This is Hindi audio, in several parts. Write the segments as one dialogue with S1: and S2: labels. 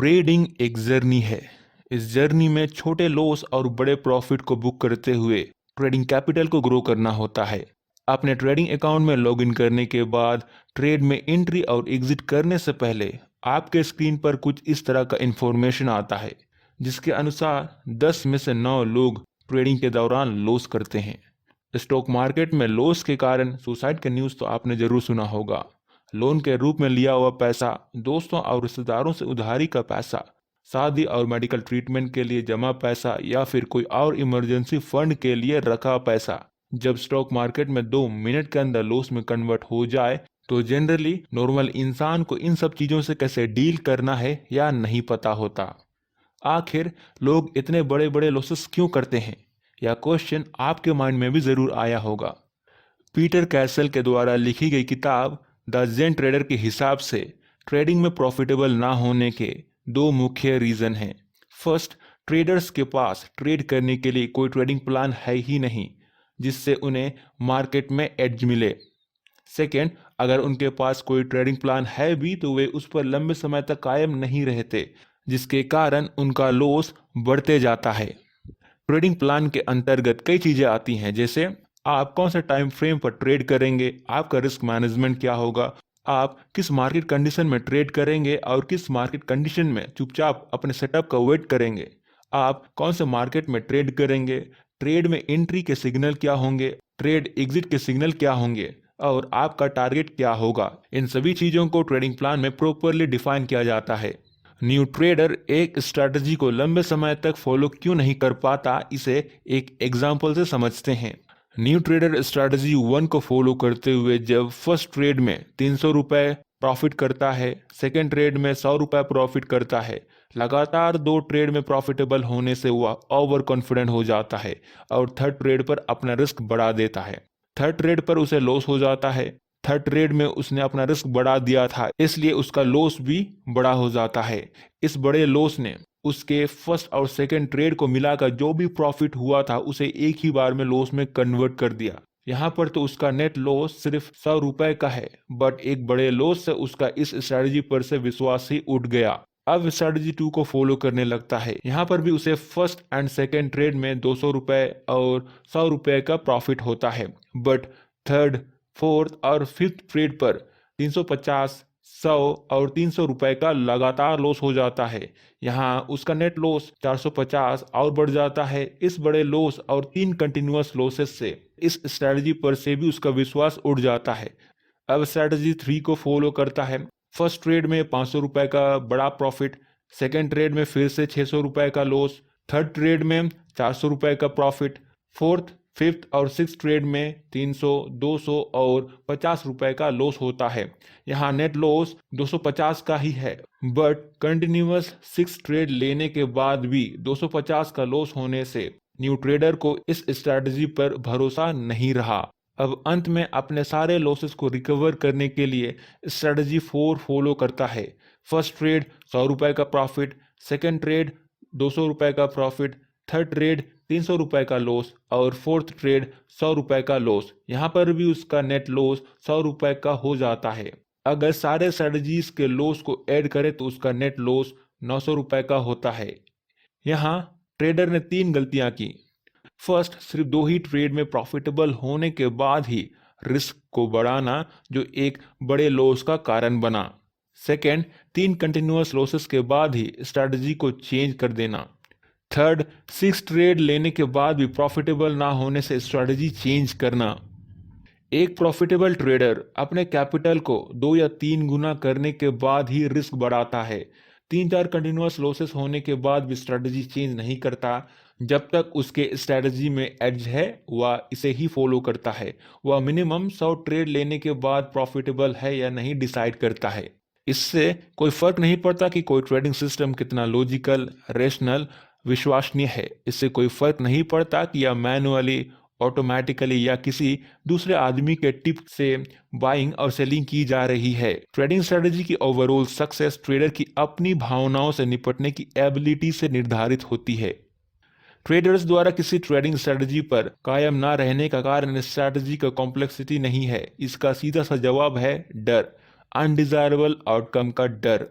S1: ट्रेडिंग एक जर्नी है। इस जर्नी में छोटे लॉस और बड़े प्रॉफिट को बुक करते हुए ट्रेडिंग कैपिटल को ग्रो करना होता है। अपने ट्रेडिंग अकाउंट में लॉगिन करने के बाद ट्रेड में एंट्री और एग्जिट करने से पहले आपके स्क्रीन पर कुछ इस तरह का इंफॉर्मेशन आता है, जिसके अनुसार 10 में से 9 लोग ट्रेडिंग के दौरान लॉस करते हैं। स्टॉक मार्केट में लॉस के कारण सुसाइड का न्यूज़ तो आपने जरूर सुना होगा। लोन के रूप में लिया हुआ पैसा, दोस्तों और रिश्तेदारों से उधारी का पैसा, शादी और मेडिकल ट्रीटमेंट के लिए जमा पैसा या फिर कोई और इमरजेंसी फंड के लिए रखा पैसा जब स्टॉक मार्केट में 2 मिनट के अंदर लॉस में कन्वर्ट हो जाए तो जनरली नॉर्मल इंसान को इन सब चीज़ों से कैसे डील करना है या नहीं पता होता। आखिर लोग इतने बड़े बड़े लॉसेस क्यों करते हैं, यह क्वेश्चन आपके माइंड में भी ज़रूर आया होगा। पीटर कैसल के द्वारा लिखी गई किताब द जेन ट्रेडर के हिसाब से ट्रेडिंग में प्रॉफिटेबल ना होने के 2 मुख्य रीज़न हैं। फर्स्ट, ट्रेडर्स के पास ट्रेड करने के लिए कोई ट्रेडिंग प्लान है ही नहीं जिससे उन्हें मार्केट में एड्ज मिले। सेकेंड, अगर उनके पास कोई ट्रेडिंग प्लान है भी तो वे उस पर लंबे समय तक कायम नहीं रहते, जिसके कारण उनका लॉस बढ़ते जाता है। ट्रेडिंग प्लान के अंतर्गत कई चीज़ें आती हैं, जैसे आप कौन से टाइम फ्रेम पर ट्रेड करेंगे, आपका रिस्क मैनेजमेंट क्या होगा, आप किस मार्केट कंडीशन में ट्रेड करेंगे और किस मार्केट कंडीशन में चुपचाप अपने सेटअप का वेट करेंगे, आप कौन से मार्केट में ट्रेड करेंगे, ट्रेड में एंट्री के सिग्नल क्या होंगे, ट्रेड एग्जिट के सिग्नल क्या होंगे और आपका टारगेट क्या होगा। इन सभी चीज़ों को ट्रेडिंग प्लान में प्रॉपरली डिफाइन किया जाता है। न्यू ट्रेडर एक स्ट्रैटेजी को लंबे समय तक फॉलो क्यों नहीं कर पाता, इसे एक एग्जाम्पल से समझते हैं। न्यू ट्रेडर स्ट्रैटेजी 1 को फॉलो करते हुए जब फर्स्ट ट्रेड में 300 रुपये प्रॉफिट करता है, सेकेंड ट्रेड में 100 रुपये प्रॉफिट करता है, लगातार 2 ट्रेड में प्रॉफिटेबल होने से वह ओवर कॉन्फिडेंट हो जाता है और थर्ड ट्रेड पर अपना रिस्क बढ़ा देता है। थर्ड ट्रेड पर उसे लॉस हो जाता है। थर्ड ट्रेड में उसने अपना रिस्क बढ़ा दिया था, इसलिए उसका लॉस भी बड़ा हो जाता है। इस बड़े लॉस ने उसके फर्स्ट और सेकंड ट्रेड को मिलाकर जो भी प्रॉफिट हुआ था उसे एक ही बार में लॉस में कन्वर्ट कर दिया। यहाँ पर तो उसका नेट लॉस सिर्फ 100 रुपए का है, बट एक बड़े लॉस से उसका इस स्ट्रेटजी पर से विश्वास ही उठ गया। अब स्ट्रेटजी 2 को फॉलो करने लगता है। यहाँ पर भी उसे फर्स्ट एंड सेकेंड ट्रेड में 200 रुपए और 100 रुपए का प्रॉफिट होता है, बट थर्ड, फोर्थ और फिफ्थ ट्रेड पर 350, 100 और 300 रुपए का लगातार लॉस हो जाता है। यहाँ उसका नेट लॉस 450 और बढ़ जाता है। इस बड़े लॉस और 3 कंटिन्यूअस लॉसेस से इस स्ट्रेटजी पर से भी उसका विश्वास उड़ जाता है। अब स्ट्रेटजी 3 को फॉलो करता है। फर्स्ट ट्रेड में 500 रुपए का बड़ा प्रॉफिट, सेकेंड ट्रेड में फिर से 600 रुपए का लॉस, थर्ड ट्रेड में 400 रुपए का प्रॉफिट, फोर्थ, फिफ्थ और सिक्स ट्रेड में 300, 200 और 50 रुपए का लॉस होता है। यहाँ नेट लॉस 250 का ही है, बट कंटिन्यूअस 6 ट्रेड लेने के बाद भी 250 का लॉस होने से न्यू ट्रेडर को इस स्ट्रैटेजी पर भरोसा नहीं रहा। अब अंत में अपने सारे लॉसेस को रिकवर करने के लिए स्ट्रैटेजी 4 फॉलो करता है। फर्स्ट ट्रेड 100 रुपए का प्रॉफिट, सेकेंड ट्रेड 200 रुपए का प्रॉफिट, थर्ड ट्रेड 300 रुपए का लॉस और फोर्थ ट्रेड 100 रुपए का लॉस। यहाँ पर भी उसका नेट लॉस 100 रुपए का हो जाता है। अगर सारे स्ट्रेटजीज के लॉस को ऐड करें तो उसका नेट लॉस 900 रुपए का होता है। यहाँ ट्रेडर ने 3 गलतियां की। फर्स्ट, सिर्फ 2 ही ट्रेड में प्रॉफिटेबल होने के बाद ही रिस्क को बढ़ाना, जो एक बड़े लॉस का कारण बना। सेकेंड, 3 कंटिन्यूअस लॉसेस के बाद ही स्ट्रैटेजी को चेंज कर देना। थर्ड, 6 ट्रेड लेने के बाद भी प्रॉफिटेबल ना होने से स्ट्रैटेजी चेंज करना। एक प्रॉफिटेबल ट्रेडर अपने कैपिटल को 2 या 3 गुना करने के बाद ही रिस्क बढ़ाता है। 3-4 कंटिन्यूअस लॉसेस होने के बाद भी स्ट्रैटेजी चेंज नहीं करता। जब तक उसके स्ट्रैटेजी में एड्ज है वह इसे ही फॉलो करता है। वह मिनिमम 100 ट्रेड लेने के बाद प्रॉफिटेबल है या नहीं डिसाइड करता है। इससे कोई फर्क नहीं पड़ता कि कोई ट्रेडिंग सिस्टम कितना लॉजिकल, रेशनल, विश्वसनीय है। इससे कोई फर्क नहीं पड़ता कि यह मैनुअली, ऑटोमेटिकली या किसी दूसरे आदमी के टिप से बाइंग और सेलिंग की जा रही है। ट्रेडिंग स्ट्रेटेजी की ओवरऑल सक्सेस ट्रेडर की अपनी भावनाओं से निपटने की एबिलिटी से निर्धारित होती है। ट्रेडर्स द्वारा किसी ट्रेडिंग स्ट्रेटजी पर कायम ना रहने का कारण स्ट्रेटजी का कॉम्प्लेक्सिटी नहीं है, इसका सीधा सा जवाब है डर, अनडिजायरेबल आउटकम का डर।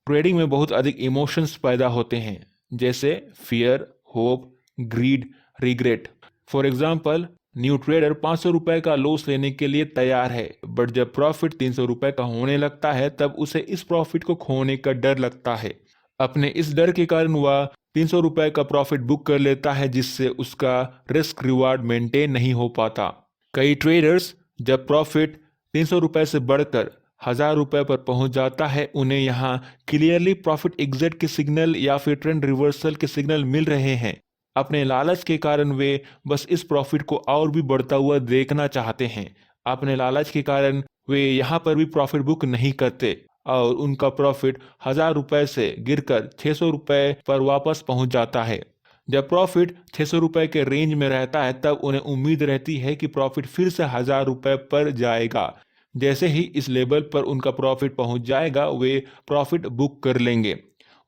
S1: ट्रेडिंग में बहुत अधिक इमोशंस पैदा होते हैं, जैसे fear, hope, greed, regret. For example, new trader 500 रुपए का लॉस लेने के लिए तैयार है, बट जब प्रॉफिट 300 रुपए का होने लगता है तब उसे इस प्रॉफिट को खोने का डर लगता है। अपने इस डर के कारण वह 300 रुपए का प्रॉफिट बुक कर लेता है, जिससे उसका रिस्क रिवार्ड मेंटेन नहीं हो पाता। कई ट्रेडर्स जब प्रॉफिट 300 रुपए से बढ़कर 1000 रुपए पर पहुंच जाता है, उन्हें यहाँ क्लियरली प्रॉफिट एग्जिट के सिग्नल या फिर ट्रेंड रिवर्सल के सिग्नल मिल रहे हैं। अपने लालच के कारण वे बस इस प्रॉफिट को और भी बढ़ता हुआ देखना चाहते हैं। अपने लालच के कारण वे यहाँ पर भी प्रॉफिट बुक नहीं करते और उनका प्रॉफिट 1000 रुपए से गिरकर 600 रुपए पर वापस पहुंच जाता है। जब प्रॉफिट 600 रुपए के रेंज में रहता है तब उन्हें उम्मीद रहती है कि प्रॉफिट फिर से 1000 रुपए पर जाएगा। जैसे ही इस लेवल पर उनका प्रॉफिट पहुंच जाएगा, वे प्रॉफिट बुक कर लेंगे।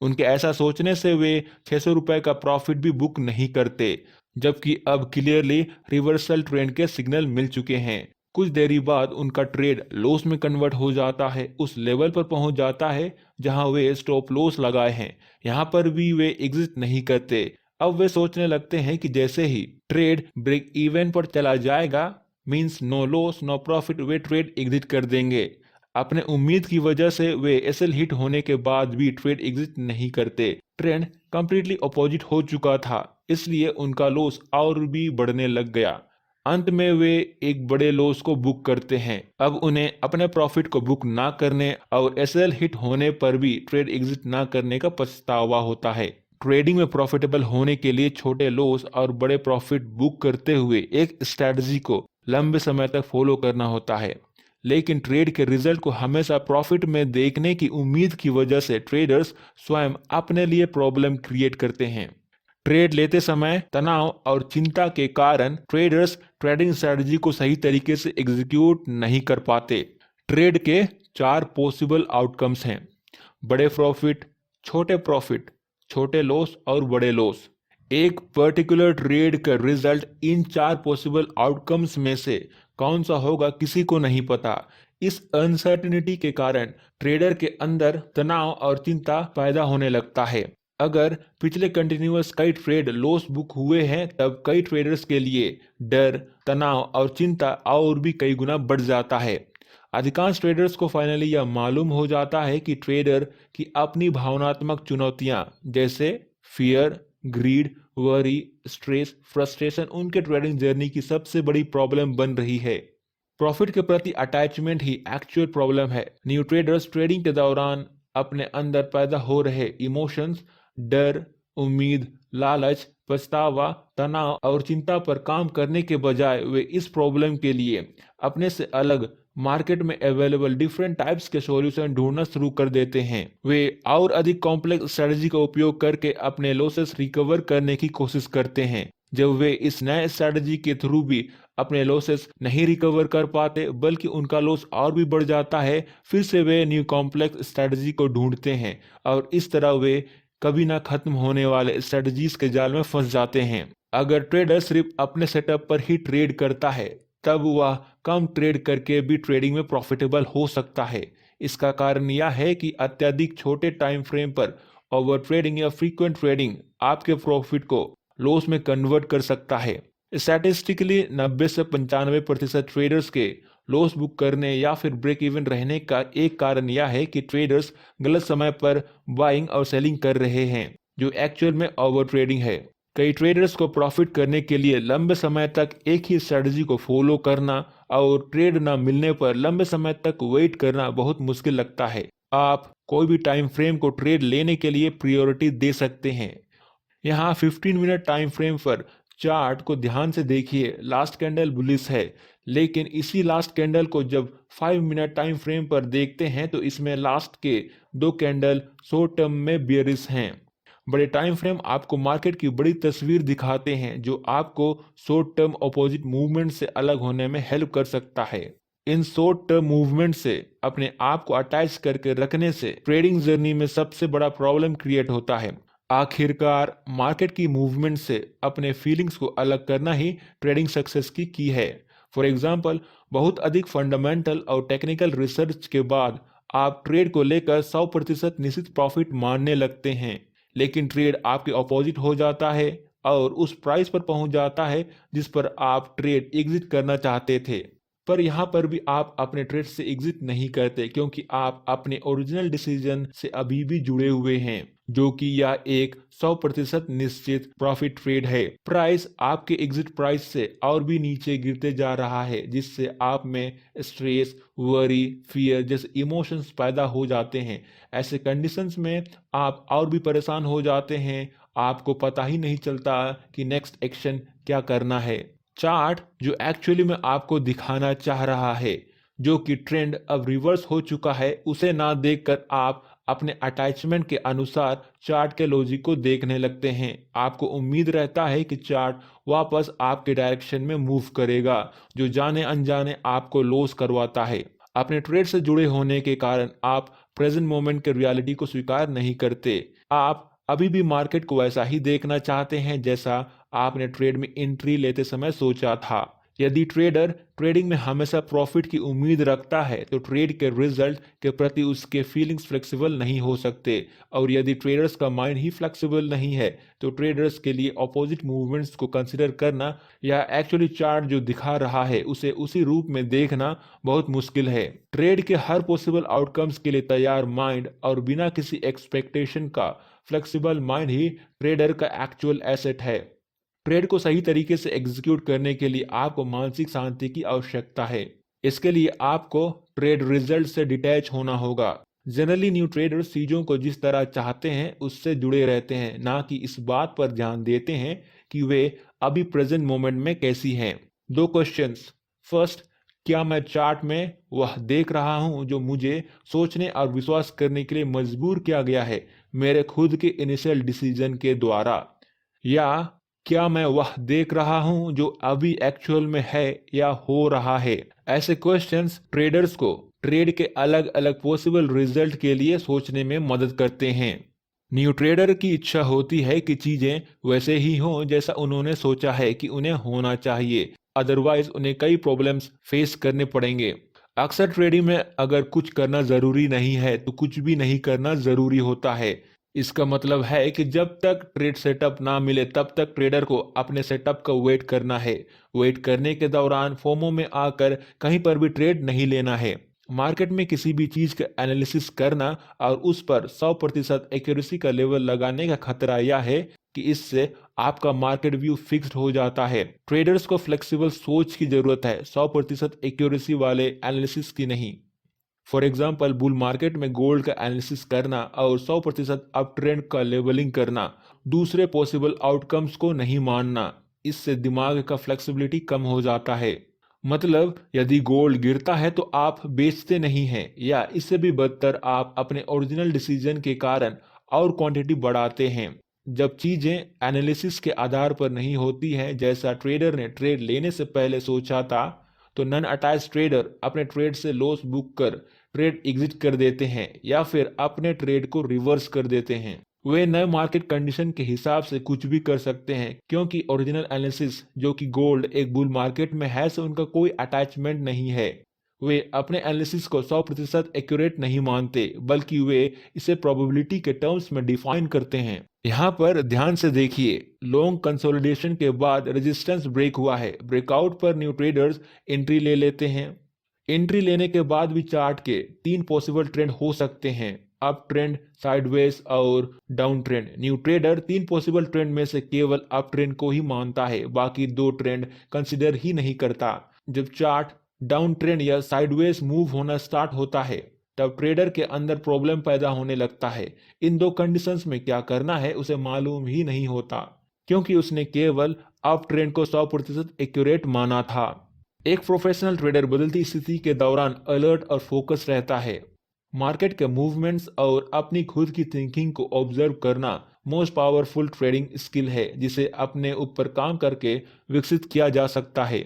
S1: उनके ऐसा सोचने से वे 600 रुपए का प्रॉफिट भी बुक नहीं करते, जबकि अब क्लियरली रिवर्सल ट्रेंड के सिग्नल मिल चुके हैं। कुछ देरी बाद उनका ट्रेड लॉस में कन्वर्ट हो जाता है, उस लेवल पर पहुंच जाता है जहां वे स्टॉप लॉस लगाए हैं। यहां पर भी वे एग्जिट नहीं करते। अब वे सोचने लगते हैं कि जैसे ही ट्रेड ब्रेक इवन पर चला जाएगा, means no loss no profit, वे ट्रेड एग्जिट कर देंगे। अपने उम्मीद की वजह से वे एसएल हिट होने के बाद भी ट्रेड एग्जिट नहीं करते। ट्रेंड कंप्लीटली अपोजिट हो चुका था, इसलिए उनका लॉस और भी बढ़ने लग गया। अंत में वे एक बड़े लॉस को बुक करते हैं। अब उन्हें अपने प्रॉफिट को बुक ना करने और एसएल हिट होने पर भी ट्रेड एग्जिट ना करने का पछतावा होता है। ट्रेडिंग में प्रॉफिटेबल होने के लिए छोटे लॉस और बड़े प्रॉफिट बुक करते हुए एक स्ट्रैटेजी को लंबे समय तक फॉलो करना होता है। लेकिन ट्रेड के रिजल्ट को हमेशा प्रॉफिट में देखने की उम्मीद की वजह से ट्रेडर्स स्वयं अपने लिए प्रॉब्लम क्रिएट करते हैं। ट्रेड लेते समय तनाव और चिंता के कारण ट्रेडर्स ट्रेडिंग स्ट्रेटजी को सही तरीके से एग्जीक्यूट नहीं कर पाते। ट्रेड के 4 पॉसिबल आउटकम्स हैं: बड़े प्रॉफिट, छोटे लॉस और बड़े लॉस। एक पर्टिकुलर ट्रेड का रिजल्ट इन 4 पॉसिबल आउटकम्स में से कौन सा होगा किसी को नहीं पता। इस अनसर्टेनिटी के कारण ट्रेडर के अंदर तनाव और चिंता पैदा होने लगता है। अगर पिछले कंटिन्यूअस कई ट्रेड लॉस बुक हुए हैं, तब कई ट्रेडर्स के लिए डर, तनाव और चिंता और भी कई गुना बढ़ जाता है। अधिकांश ट्रेडर्स को फाइनली यह मालूम हो जाता है कि ट्रेडर की अपनी भावनात्मक चुनौतियां जैसे fear, greed, worry, stress, frustration उनके ट्रेडिंग जर्नी की सबसे बड़ी प्रॉब्लम बन रही है। प्रॉफिट के प्रति अटैचमेंट ही एक्चुअल प्रॉब्लम है। न्यू ट्रेडर्स ट्रेडिंग के दौरान अपने अंदर पैदा हो रहे इमोशंस, डर, उम्मीद, लालच, पछतावा, तनाव और चिंता पर काम करने के बजाय वे इस प्रॉब्लम के लिए अपने से अलग मार्केट में अवेलेबल डिफरेंट टाइप्स के सॉल्यूशन ढूंढना शुरू कर देते हैं। वे और अधिक कॉम्प्लेक्स स्ट्रेटजी का उपयोग करके अपने लॉसेस रिकवर करने की कोशिश करते हैं। जब वे इस नए स्ट्रेटजी के थ्रू भी अपने लॉसेस नहीं रिकवर कर पाते, बल्कि उनका लॉस और भी बढ़ जाता है, फिर से वे न्यू कॉम्प्लेक्स स्ट्रेटजी को ढूंढते हैं और इस तरह वे कभी ना खत्म होने वाले स्ट्रेटजीज के जाल में फंस जाते हैं। अगर ट्रेडर सिर्फ अपने सेटअप पर ही ट्रेड करता है, तब वह कम ट्रेड करके भी ट्रेडिंग में प्रॉफिटेबल हो सकता है। इसका कारण यह है कि अत्यधिक छोटे टाइम फ्रेम पर ओवर ट्रेडिंग या फ्रीक्वेंट ट्रेडिंग आपके प्रॉफिट को लॉस में कन्वर्ट कर सकता है। स्टैटिस्टिकली 90 से 95% ट्रेडर्स के लॉस बुक करने या फिर ब्रेक इवन रहने का एक कारण यह है कि ट्रेडर्स गलत समय पर बाइंग और सेलिंग कर रहे हैं, जो एक्चुअल में ओवर ट्रेडिंग है। कई ट्रेडर्स को प्रॉफिट करने के लिए लंबे समय तक एक ही स्ट्रेटजी को फॉलो करना और ट्रेड ना मिलने पर लंबे समय तक वेट करना बहुत मुश्किल लगता है। आप कोई भी टाइम फ्रेम को ट्रेड लेने के लिए प्रायोरिटी दे सकते हैं। यहाँ 15 मिनट टाइम फ्रेम पर चार्ट को ध्यान से देखिए। लास्ट कैंडल बुलिश है, लेकिन इसी लास्ट कैंडल को जब 5 मिनट टाइम फ्रेम पर देखते हैं तो इसमें लास्ट के 2 कैंडल शॉर्ट टर्म में बेयरिश हैं। बड़े टाइम फ्रेम आपको मार्केट की बड़ी तस्वीर दिखाते हैं, जो आपको शॉर्ट टर्म अपोजिट मूवमेंट से अलग होने में हेल्प कर सकता है। इन शॉर्ट टर्म मूवमेंट से अपने आप को अटैच करके रखने से ट्रेडिंग जर्नी में सबसे बड़ा प्रॉब्लम क्रिएट होता है। आखिरकार मार्केट की मूवमेंट से अपने फीलिंग्स को अलग करना ही ट्रेडिंग सक्सेस की है। फॉर एग्जाम्पल, बहुत अधिक फंडामेंटल और टेक्निकल रिसर्च के बाद आप ट्रेड को लेकर 100% निश्चित प्रॉफिट मानने लगते हैं, लेकिन ट्रेड आपके ऑपोजिट हो जाता है और उस प्राइस पर पहुंच जाता है जिस पर आप ट्रेड एग्जिट करना चाहते थे। पर यहाँ पर भी आप अपने ट्रेड से एग्जिट नहीं करते, क्योंकि आप अपने ओरिजिनल डिसीजन से अभी भी जुड़े हुए हैं, जो कि यह एक 100% निश्चित प्रॉफिट ट्रेड है। प्राइस आपके एग्जिट प्राइस से और भी नीचे गिरते जा रहा है, जिससे आप में स्ट्रेस, वरी, फियर जैसे इमोशंस पैदा हो जाते हैं। ऐसे कंडीशंस में आप और भी परेशान हो जाते हैं, आपको पता ही नहीं चलता कि नेक्स्ट एक्शन क्या करना है। चार्ट जो एक्चुअली में आपको दिखाना चाह रहा है, जो कि ट्रेंड अब रिवर्स हो चुका है, उसे ना देखकर आप अपने अटैचमेंट के अनुसार चार्ट के लॉजिक को देखने लगते हैं। आपको उम्मीद रहता है कि चार्ट वापस आपके डायरेक्शन में मूव करेगा, जो जाने अनजाने आपको लॉस करवाता है। अपने ट्रेड से जुड़े होने के कारण आप प्रेजेंट मोमेंट के रियलिटी को स्वीकार नहीं करते। आप अभी भी मार्केट को वैसा ही देखना चाहते हैं जैसा आपने ट्रेड में एंट्री लेते समय सोचा था। यदि ट्रेडर ट्रेडिंग में हमेशा प्रॉफिट की उम्मीद रखता है, तो ट्रेड के रिजल्ट के प्रति उसके फीलिंग्स फ्लेक्सिबल नहीं हो सकते, और यदि ट्रेडर्स का माइंड ही फ्लेक्सिबल नहीं है, तो ट्रेडर्स के लिए अपोजिट मूवमेंट्स को कंसिडर करना या एक्चुअली चार्ट जो दिखा रहा है उसे उसी रूप में देखना बहुत मुश्किल है। ट्रेड के हर पॉसिबल आउटकम्स के लिए तैयार माइंड और बिना किसी एक्सपेक्टेशन का फ्लेक्सिबल माइंड ही ट्रेडर का एक्चुअल एसेट है। ट्रेड को सही तरीके से एग्जीक्यूट करने के लिए आपको मानसिक शांति की आवश्यकता है। इसके लिए आपको ट्रेड रिजल्ट से डिटैच होना होगा। जनरली न्यू ट्रेडर्स चीजों को जिस तरह चाहते हैं उससे जुड़े रहते हैं, ना कि इस बात पर ध्यान देते हैं कि वे अभी प्रेजेंट मोमेंट में कैसी हैं। दो क्वेश्चंस। फर्स्ट, क्या मैं चार्ट में वह देख रहा हूं जो मुझे सोचने और विश्वास करने के लिए मजबूर किया गया है मेरे खुद के इनिशियल डिसीजन के द्वारा, या क्या मैं वह देख रहा हूं जो अभी एक्चुअल में है या हो रहा है। ऐसे क्वेश्चंस ट्रेडर्स को ट्रेड के अलग अलग पॉसिबल रिजल्ट के लिए सोचने में मदद करते हैं। न्यू ट्रेडर की इच्छा होती है कि चीजें वैसे ही हों जैसा उन्होंने सोचा है कि उन्हें होना चाहिए, अदरवाइज उन्हें कई प्रॉब्लम्स फेस करने पड़ेंगे। अक्सर ट्रेडिंग में अगर कुछ करना जरूरी नहीं है तो कुछ भी नहीं करना जरूरी होता है। इसका मतलब है कि जब तक ट्रेड सेटअप ना मिले तब तक ट्रेडर को अपने सेटअप का वेट करना है। वेट करने के दौरान फोमो में आकर कहीं पर भी ट्रेड नहीं लेना है। मार्केट में किसी भी चीज का एनालिसिस करना और उस पर 100% एक्यूरेसी का लेवल लगाने का खतरा यह है कि इससे आपका मार्केट व्यू फिक्स्ड हो जाता है। ट्रेडर्स को फ्लेक्सिबल सोच की जरूरत है, 100% एक्यूरेसी वाले एनालिसिस की नहीं। फॉर एग्जाम्पल, बुल मार्केट में गोल्ड का एनालिसिस करना और 100% अप ट्रेंड का लेवलिंग करना, दूसरे पॉसिबल आउटकम्स को नहीं मानना। इससे दिमाग का फ्लेक्सिबिलिटी कम हो जाता है। मतलब यदि गोल्ड गिरता है तो आप बेचते नहीं हैं, या इससे भी बदतर आप अपने ओरिजिनल डिसीजन के कारण और क्वांटिटी बढ़ाते हैं। जब चीजें एनालिसिस के आधार पर नहीं होती हैं जैसा ट्रेडर ने ट्रेड लेने से पहले सोचा था, तो नॉन अटैच ट्रेडर अपने ट्रेड से लॉस बुक कर ट्रेड एग्जिट कर देते हैं या फिर अपने ट्रेड को रिवर्स कर देते हैं। वे नए मार्केट कंडीशन के हिसाब से कुछ भी कर सकते हैं, क्योंकि ओरिजिनल एनालिसिस जो कि गोल्ड एक बुल मार्केट में है से उनका कोई अटैचमेंट नहीं है। वे अपने एनालिसिस को 100% एक्यूरेट नहीं मानते, बल्कि वे इसे प्रोबेबिलिटी के टर्म्स में डिफाइन करते हैं। यहाँ पर ध्यान से देखिए, लॉन्ग कंसोलिडेशन के बाद रेजिस्टेंस ब्रेक हुआ है। ब्रेकआउट पर न्यू ट्रेडर्स एंट्री ले लेते हैं। एंट्री लेने के बाद भी चार्ट के 3 पॉसिबल ट्रेंड हो सकते हैं, अप ट्रेंड, साइडवेज और down trend. New trader 3 possible trend में से केवल अप ट्रेंड को ही मानता है, बाकी 2 ट्रेंड कंसिडर ही नहीं करता। जब चार्ट डाउन ट्रेंड या साइडवेज मूव होना स्टार्ट होता है तब ट्रेडर के अंदर प्रॉब्लम पैदा होने लगता है। इन 2 कंडीशंस में क्या करना है उसे मालूम ही नहीं होता, क्योंकि उसने केवल अप ट्रेंड को 100% एक्यूरेट माना था। एक प्रोफेशनल ट्रेडर बदलती स्थिति के दौरान अलर्ट और फोकस रहता है। मार्केट के मूवमेंट्स और अपनी खुद की थिंकिंग को ऑब्जर्व करना मोस्ट पावरफुल ट्रेडिंग स्किल है, जिसे अपने ऊपर काम करके विकसित किया जा सकता है।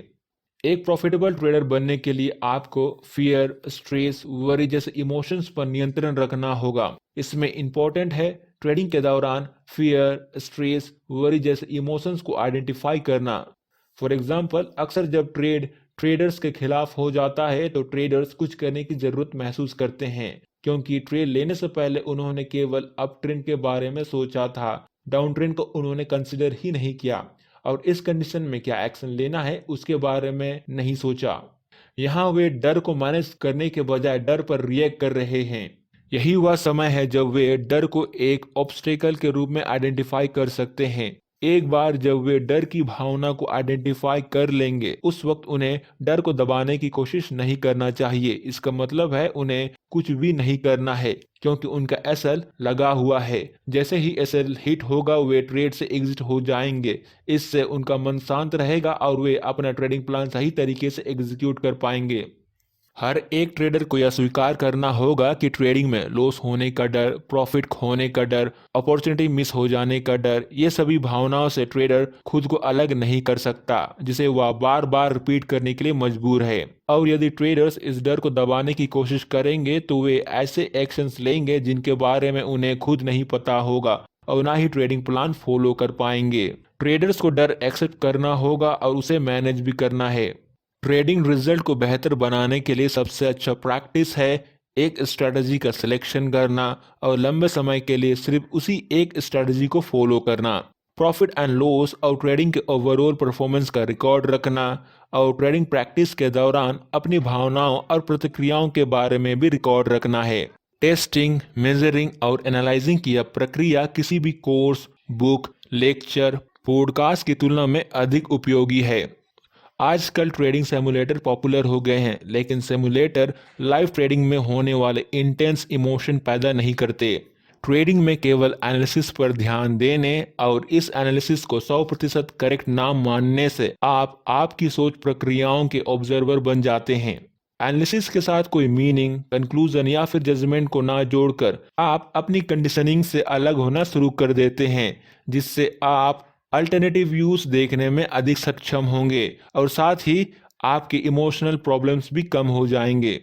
S1: एक प्रॉफिटेबल ट्रेडर बनने के लिए आपको फियर, स्ट्रेस, वरी जैसे इमोशंस पर नियंत्रण रखना होगा। इसमें इंपॉर्टेंट है ट्रेडिंग के दौरान फियर, स्ट्रेस, वरी जैसे इमोशंस को आइडेंटिफाई करना। फॉर एग्जाम्पल, अक्सर जब ट्रेडर्स के खिलाफ हो जाता है तो ट्रेडर्स कुछ करने की जरूरत महसूस करते हैं, क्योंकि ट्रेड लेने से पहले उन्होंने केवल अप ट्रेंड के बारे में सोचा था, डाउन ट्रेंड को उन्होंने कंसिडर ही नहीं किया और इस कंडीशन में क्या एक्शन लेना है उसके बारे में नहीं सोचा। यहाँ वे डर को मैनेज करने के बजाय डर पर रिएक्ट कर रहे हैं। यही वह समय है जब वे डर को एक ऑब्स्टेकल के रूप में आइडेंटिफाई कर सकते हैं। एक बार जब वे डर की भावना को आइडेंटिफाई कर लेंगे, उस वक्त उन्हें डर को दबाने की कोशिश नहीं करना चाहिए। इसका मतलब है उन्हें कुछ भी नहीं करना है क्योंकि उनका एसएल लगा हुआ है। जैसे ही एसएल हिट होगा वे ट्रेड से एग्जिट हो जाएंगे। इससे उनका मन शांत रहेगा और वे अपना ट्रेडिंग प्लान सही तरीके से एग्जीक्यूट कर पाएंगे। हर एक ट्रेडर को यह स्वीकार करना होगा कि ट्रेडिंग में लॉस होने का डर, प्रॉफिट खोने का डर, अपॉर्चुनिटी मिस हो जाने का डर, ये सभी भावनाओं से ट्रेडर खुद को अलग नहीं कर सकता, जिसे वह बार बार रिपीट करने के लिए मजबूर है। और यदि ट्रेडर्स इस डर को दबाने की कोशिश करेंगे तो वे ऐसे एक्शंस लेंगे जिनके बारे में उन्हें खुद नहीं पता होगा और ना ही ट्रेडिंग प्लान फॉलो कर पाएंगे। ट्रेडर्स को डर एक्सेप्ट करना होगा और उसे मैनेज भी करना है। ट्रेडिंग रिजल्ट को बेहतर बनाने के लिए सबसे अच्छा प्रैक्टिस है एक स्ट्रेटजी का सिलेक्शन करना और लंबे समय के लिए सिर्फ उसी एक स्ट्रेटजी को फॉलो करना। प्रॉफिट एंड लॉस और ट्रेडिंग के ओवरऑल परफॉर्मेंस का रिकॉर्ड रखना और ट्रेडिंग प्रैक्टिस के दौरान अपनी भावनाओं और प्रतिक्रियाओं के बारे में भी रिकॉर्ड रखना है। टेस्टिंग, मेजरिंग और एनालाइजिंग की यह प्रक्रिया किसी भी कोर्स, बुक, लेक्चर, पॉडकास्ट की तुलना में अधिक उपयोगी है। आजकल ट्रेडिंग सिमुलेटर पॉपुलर हो गए हैं, लेकिन सिमुलेटर लाइव ट्रेडिंग में होने वाले इंटेंस इमोशन पैदा नहीं करते। ट्रेडिंग में केवल एनालिसिस पर ध्यान देने और इस एनालिसिस को 100% करेक्ट ना मानने से आप आपकी सोच प्रक्रियाओं के ऑब्जर्वर बन जाते हैं। एनालिसिस के साथ कोई मीनिंग, कंक्लूजन या फिर जजमेंट को ना जोड़कर आप अपनी कंडीशनिंग से अलग होना शुरू कर देते हैं, जिससे आप अल्टरनेटिव व्यूज देखने में अधिक सक्षम होंगे और साथ ही आपके इमोशनल प्रॉब्लम्स भी कम हो जाएंगे।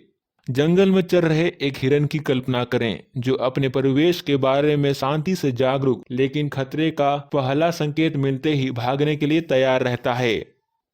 S1: जंगल में चल रहे एक हिरन की कल्पना करें जो अपने परिवेश के बारे में शांति से जागरूक, लेकिन खतरे का पहला संकेत मिलते ही भागने के लिए तैयार रहता है।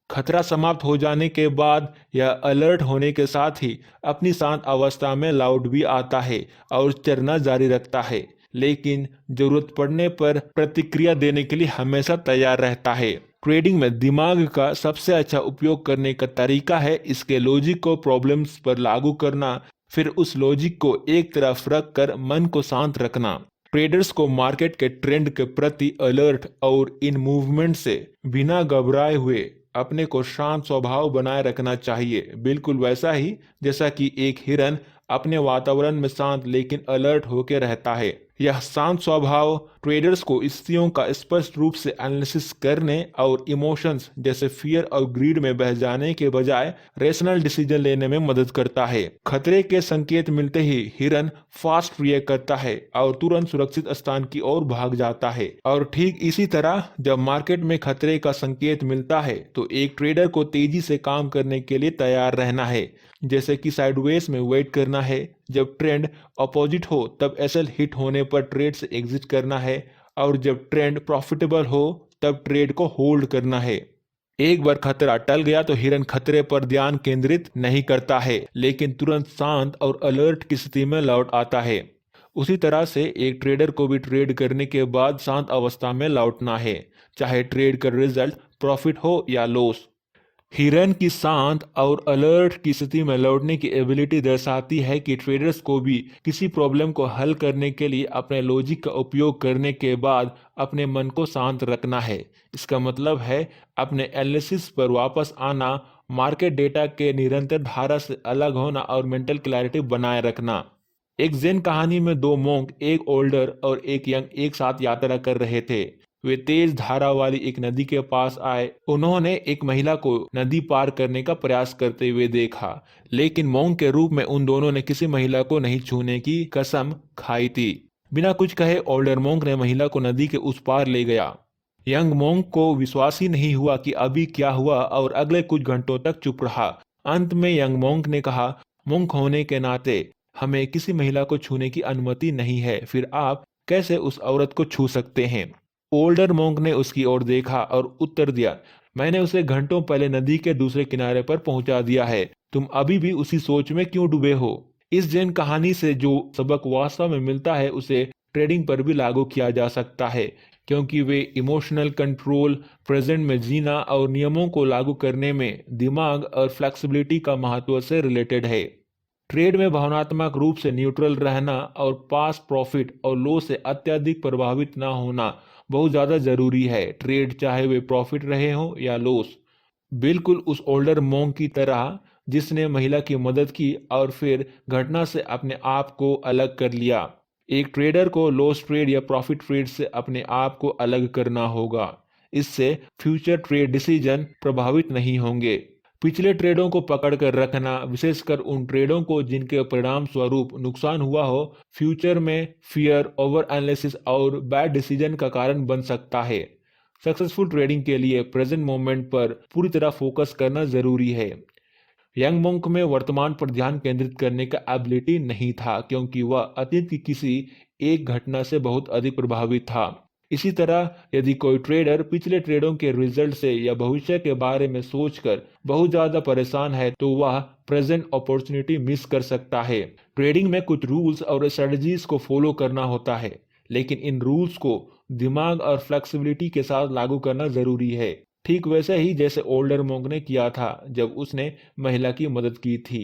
S1: खतरा समाप्त हो जाने के बाद या अलर्ट होने के साथ ही अपनी शांत अवस्था में लौट भी आता है और चरना जारी रखता है, लेकिन जरूरत पड़ने पर प्रतिक्रिया देने के लिए हमेशा तैयार रहता है। ट्रेडिंग में दिमाग का सबसे अच्छा उपयोग करने का तरीका है इसके लॉजिक को प्रॉब्लम्स पर लागू करना, फिर उस लॉजिक को एक तरफ रख कर मन को शांत रखना। ट्रेडर्स को मार्केट के ट्रेंड के प्रति अलर्ट और इन मूवमेंट से बिना घबराए हुए अपने को शांत स्वभाव बनाए रखना चाहिए, बिल्कुल वैसा ही जैसा कि एक हिरन अपने वातावरण में शांत लेकिन अलर्ट होकर रहता है। यह शांत स्वभाव ट्रेडर्स को स्थितियों का स्पष्ट रूप से एनालिसिस करने और इमोशंस जैसे फियर और ग्रीड में बह जाने के बजाय रेशनल डिसीजन लेने में मदद करता है। खतरे के संकेत मिलते ही हिरन फास्ट रिएक्ट करता है और तुरंत सुरक्षित स्थान की ओर भाग जाता है। और ठीक इसी तरह जब मार्केट में खतरे का संकेत मिलता है तो एक ट्रेडर को तेजी से काम करने के लिए तैयार रहना है, जैसे कि साइडवेज में वेट करना है। जब ट्रेंड अपोजिट हो तब एसएल हिट होने पर ट्रेड से एग्जिट करना है और जब ट्रेंड प्रॉफिटेबल हो तब ट्रेड को होल्ड करना है। एक बार खतरा टल गया तो हिरन खतरे पर ध्यान केंद्रित नहीं करता है, लेकिन तुरंत शांत और अलर्ट की स्थिति में लौट आता है। उसी तरह से एक ट्रेडर को भी ट्रेड करने के बाद शांत अवस्था में लौटना है, चाहे ट्रेड का रिजल्ट प्रॉफिट हो या लॉस। हिरन की शांत और अलर्ट की स्थिति में लौटने की एबिलिटी दर्शाती है कि ट्रेडर्स को भी किसी प्रॉब्लम को हल करने के लिए अपने लॉजिक का उपयोग करने के बाद अपने मन को शांत रखना है। इसका मतलब है अपने एनालिसिस पर वापस आना, मार्केट डेटा के निरंतर धारा से अलग होना और मेंटल क्लैरिटी बनाए रखना। एक ज़ेन कहानी में दो मोंक, एक ओल्डर और एक यंग, एक साथ यात्रा कर रहे थे। वे तेज धारा वाली एक नदी के पास आए। उन्होंने एक महिला को नदी पार करने का प्रयास करते हुए देखा, लेकिन मोंक के रूप में उन दोनों ने किसी महिला को नहीं छूने की कसम खाई थी। बिना कुछ कहे ओल्डर मोंक ने महिला को नदी के उस पार ले गया। यंग मोंक को विश्वास ही नहीं हुआ कि अभी क्या हुआ और अगले कुछ घंटों तक चुप रहा। अंत में यंग मोंक ने कहा, मोंक होने के नाते हमें किसी महिला को छूने की अनुमति नहीं है, फिर आप कैसे उस औरत को छू सकते हैं? ओल्डर मोंक ने उसकी ओर देखा और उत्तर दिया, मैंने उसे घंटों पहले नदी के दूसरे किनारे पर पहुंचा दिया है, तुम अभी भी उसी सोच में क्यों डूबे हो? इस जैन कहानी से जो सबक वास्तव में मिलता है उसे ट्रेडिंग पर भी लागू किया जा सकता है, क्योंकि वे इमोशनल कंट्रोल, प्रेजेंट में जीना और नियमों को लागू करने में दिमाग और फ्लेक्सिबिलिटी का महत्व से रिलेटेड है। ट्रेड में भावनात्मक रूप से न्यूट्रल रहना और पास प्रॉफिट और लॉस से अत्यधिक प्रभावित ना होना बहुत ज़्यादा ज़रूरी है, ट्रेड चाहे वे प्रॉफिट रहे हो या लॉस। बिल्कुल उस ओल्डर मॉन्क की तरह जिसने महिला की मदद की और फिर घटना से अपने आप को अलग कर लिया। एक ट्रेडर को लॉस ट्रेड या प्रॉफिट ट्रेड से अपने आप को अलग करना होगा। इससे फ्यूचर ट्रेड डिसीजन प्रभावित नहीं होंगे। पिछले ट्रेडों को पकड़ कर रखना, विशेषकर उन ट्रेडों को जिनके परिणाम स्वरूप नुकसान हुआ हो, फ्यूचर में फियर, ओवर एनालिसिस और बैड डिसीजन का कारण बन सकता है। सक्सेसफुल ट्रेडिंग के लिए प्रेजेंट मोमेंट पर पूरी तरह फोकस करना जरूरी है। यंग मोंक में वर्तमान पर ध्यान केंद्रित करने का एबिलिटी नहीं था, क्योंकि वह अतीत की किसी एक घटना से बहुत अधिक प्रभावित था। इसी तरह यदि कोई ट्रेडर पिछले ट्रेडों के रिजल्ट से या भविष्य के बारे में सोचकर बहुत ज्यादा परेशान है तो वह प्रेजेंट अपॉर्चुनिटी मिस कर सकता है। ट्रेडिंग में कुछ रूल्स और स्ट्रेटजीज को फॉलो करना होता है, लेकिन इन रूल्स को दिमाग और फ्लेक्सिबिलिटी के साथ लागू करना जरूरी है, ठीक वैसे ही जैसे ओल्डर मोंक ने किया था जब उसने महिला की मदद की थी।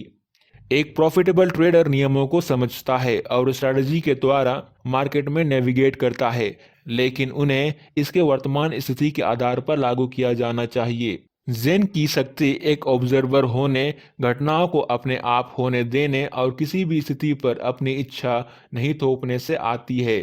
S1: एक प्रॉफिटेबल ट्रेडर नियमों को समझता है और स्ट्रेटजी के द्वारा मार्केट में नेविगेट करता है, लेकिन उन्हें इसके वर्तमान स्थिति के आधार पर लागू किया जाना चाहिए। जेन की शक्ति एक ऑब्जर्वर होने, घटनाओं को अपने आप होने देने और किसी भी स्थिति पर अपनी इच्छा नहीं थोपने से आती है।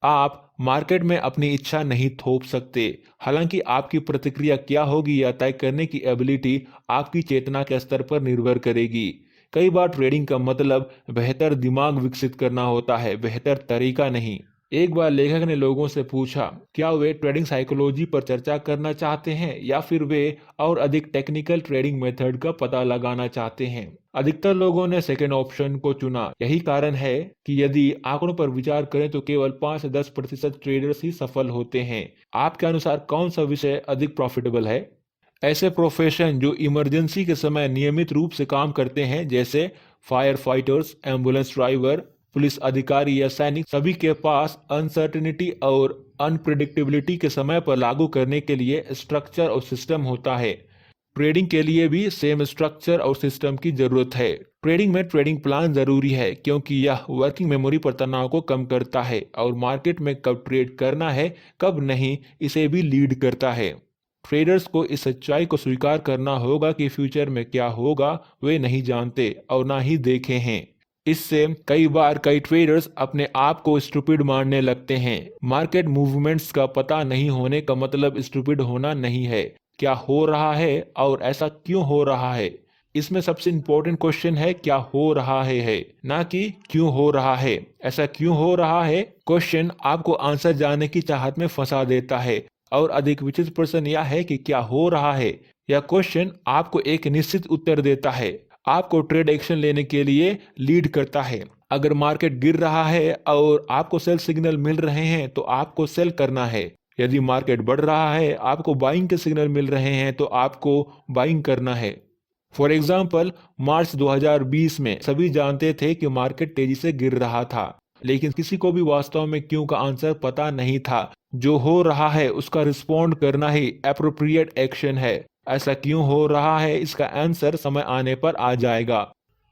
S1: आप मार्केट में अपनी इच्छा नहीं थोप सकते, हालांकि आपकी प्रतिक्रिया क्या होगी या तय करने की एबिलिटी आपकी चेतना के स्तर पर निर्भर करेगी। कई बार ट्रेडिंग का मतलब बेहतर दिमाग विकसित करना होता है, बेहतर तरीका नहीं। एक बार लेखक ने लोगों से पूछा क्या वे ट्रेडिंग साइकोलॉजी पर चर्चा करना चाहते हैं या फिर वे और अधिक टेक्निकल ट्रेडिंग मेथड का पता लगाना चाहते हैं। अधिकतर लोगों ने सेकेंड ऑप्शन को चुना। यही कारण है कि यदि आंकड़ों पर विचार करें तो केवल 5 से 10% ट्रेडर्स ही सफल होते हैं। आपके अनुसार कौन सा विषय अधिक प्रॉफिटेबल है? ऐसे प्रोफेशन जो इमरजेंसी के समय नियमित रूप से काम करते हैं, जैसे fire fighters, ambulance driver, police अधिकारी या सैनिक, सभी के पास अनसर्टेनिटी और अनप्रिडिक्टेबिलिटी के समय पर लागू करने के लिए स्ट्रक्चर और सिस्टम होता है। ट्रेडिंग के लिए भी सेम स्ट्रक्चर और सिस्टम की जरूरत है। ट्रेडिंग में ट्रेडिंग प्लान जरूरी है, क्योंकि यह वर्किंग मेमोरी पर तनाव को कम करता है और मार्केट में कब ट्रेड करना है कब नहीं इसे भी लीड करता है। ट्रेडर्स को इस सच्चाई को स्वीकार करना होगा कि फ्यूचर में क्या होगा वे नहीं जानते और ना ही देखे हैं। इससे कई बार कई ट्रेडर्स अपने आप को स्टूपिड मानने लगते हैं। मार्केट मूवमेंट्स का पता नहीं होने का मतलब स्टूपिड होना नहीं है, क्या हो रहा है और ऐसा क्यों हो रहा है। इसमें सबसे इंपॉर्टेंट क्वेश्चन है क्या हो रहा है, ना कि क्यों हो रहा है। ऐसा क्यों हो रहा है क्वेश्चन आपको आंसर जानने की चाहत में फंसा देता है, और अधिक विचित्र प्रश्न यह है कि क्या हो रहा है। यह क्वेश्चन आपको एक निश्चित उत्तर देता है, आपको ट्रेड एक्शन लेने के लिए लीड करता है। अगर मार्केट गिर रहा है और आपको सेल सिग्नल मिल रहे हैं तो आपको सेल करना है। यदि मार्केट बढ़ रहा है, आपको बाइंग के सिग्नल मिल रहे हैं तो आपको बाइंग करना है। फॉर एग्जाम्पल, मार्च 2020 में सभी जानते थे कि मार्केट तेजी से गिर रहा था, लेकिन किसी को भी वास्तव में क्यों का आंसर पता नहीं था। जो हो रहा है उसका रिस्पॉन्ड करना ही एप्रोप्रिएट एक्शन है। ऐसा क्यों हो रहा है इसका आंसर समय आने पर आ जाएगा।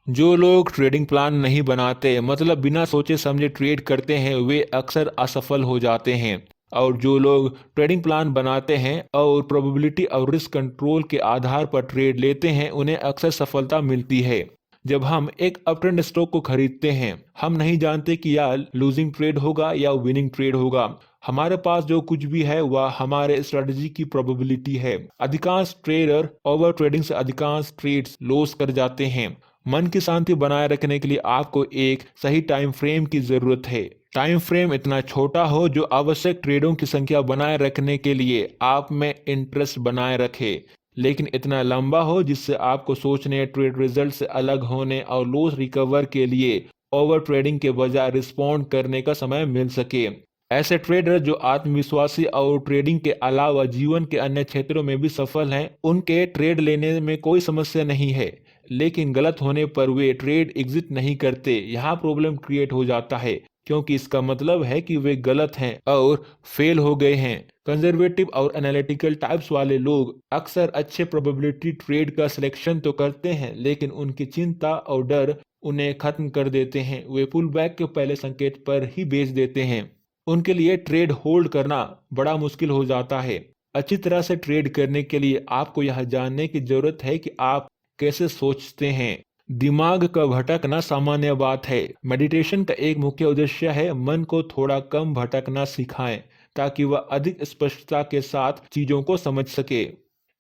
S1: जो लोग ट्रेडिंग प्लान नहीं बनाते, मतलब बिना सोचे समझे ट्रेड करते हैं, वे अक्सर असफल हो जाते हैं। और जो लोग ट्रेडिंग प्लान बनाते हैं और प्रोबेबिलिटी और रिस्क कंट्रोल के आधार पर ट्रेड लेते हैं, उन्हें अक्सर सफलता मिलती है। जब हम एक अपट्रेंड स्टॉक को खरीदते हैं, हम नहीं जानते कि यह लूजिंग ट्रेड होगा या विनिंग ट्रेड होगा। हमारे पास जो कुछ भी है वह हमारे स्ट्रेटजी की प्रोबेबिलिटी है। अधिकांश ट्रेडर ओवर ट्रेडिंग से अधिकांश ट्रेड्स लॉस कर जाते हैं। मन की शांति बनाए रखने के लिए आपको एक सही टाइम फ्रेम की जरूरत है। टाइम फ्रेम इतना छोटा हो जो आवश्यक ट्रेडों की संख्या बनाए रखने के लिए आप में इंटरेस्ट बनाए रखे, लेकिन इतना लंबा हो जिससे आपको सोचने, ट्रेड रिजल्ट से अलग होने और लॉस रिकवर के लिए ओवर ट्रेडिंग के बजाय रिस्पॉन्ड करने का समय मिल सके। ऐसे ट्रेडर जो आत्मविश्वासी और ट्रेडिंग के अलावा जीवन के अन्य क्षेत्रों में भी सफल हैं, उनके ट्रेड लेने में कोई समस्या नहीं है। लेकिन गलत होने पर वे ट्रेड एग्जिट नहीं करते। यहाँ प्रॉब्लम क्रिएट हो जाता है क्योंकि इसका मतलब है कि वे गलत हैं और फेल हो गए हैं। कंजर्वेटिव और एनालिटिकल टाइप्स वाले लोग अक्सर अच्छे प्रोबेबिलिटी ट्रेड का सिलेक्शन तो करते हैं, लेकिन उनकी चिंता और डर उन्हें खत्म कर देते हैं। वे पुल बैक के पहले संकेत पर ही बेच देते हैं। उनके लिए ट्रेड होल्ड करना बड़ा मुश्किल हो जाता है। अच्छी तरह से ट्रेड करने के लिए आपको यह जानने की जरूरत है कि आप कैसे सोचते हैं। दिमाग का भटकना सामान्य बात है। मेडिटेशन का एक मुख्य उद्देश्य है मन को थोड़ा कम भटकना सिखाएं ताकि वह अधिक स्पष्टता के साथ चीजों को समझ सके।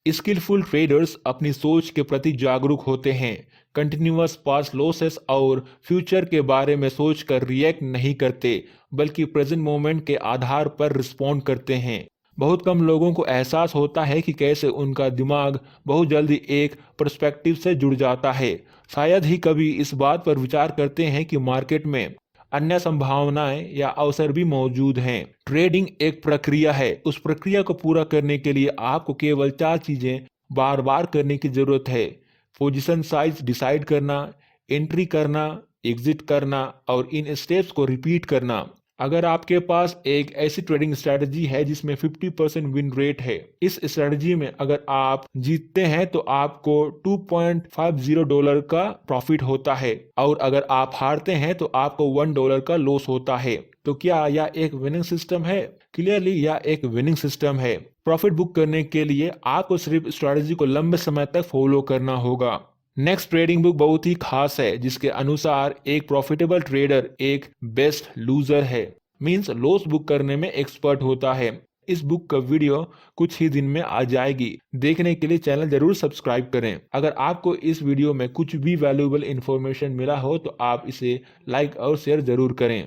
S1: स्किलफुल ट्रेडर्स अपनी सोच के प्रति जागरूक होते हैं। कंटिन्यूअस पास्ट लॉसेस और फ्यूचर के बारे में सोचकर रिएक्ट नहीं करते, बल्कि प्रेजेंट मोमेंट के आधार पर रिस्पॉन्ड करते हैं। बहुत कम लोगों को एहसास होता है कि कैसे उनका दिमाग बहुत जल्दी एक पर्सपेक्टिव से जुड़ जाता है। शायद ही कभी इस बात पर विचार करते हैं कि मार्केट में अन्य संभावनाएं या अवसर भी मौजूद हैं। ट्रेडिंग एक प्रक्रिया है। उस प्रक्रिया को पूरा करने के लिए आपको केवल 4 चीजें बार बार करने की जरूरत है: पोजीशन साइज डिसाइड करना, एंट्री करना, एग्जिट करना और इन स्टेप्स को रिपीट करना। अगर आपके पास एक ऐसी ट्रेडिंग स्ट्रेटजी है जिसमें 50% विन रेट है, इस स्ट्रेटजी में अगर आप जीतते हैं तो आपको $2.50 का प्रॉफिट होता है और अगर आप हारते हैं तो आपको $1 का लॉस होता है। तो क्या यह एक विनिंग सिस्टम है? क्लियरली यह एक विनिंग सिस्टम है। प्रॉफिट बुक करने के लिए आपको सिर्फ स्ट्रेटजी को लंबे समय तक फॉलो करना होगा। नेक्स्ट ट्रेडिंग बुक बहुत ही खास है, जिसके अनुसार एक प्रॉफिटेबल ट्रेडर एक बेस्ट लूजर है, मींस लॉस बुक करने में एक्सपर्ट होता है। इस बुक का वीडियो कुछ ही दिन में आ जाएगी। देखने के लिए चैनल जरूर सब्सक्राइब करें। अगर आपको इस वीडियो में कुछ भी वैल्यूएबल इंफॉर्मेशन मिला हो तो आप इसे लाइक और शेयर जरूर करें।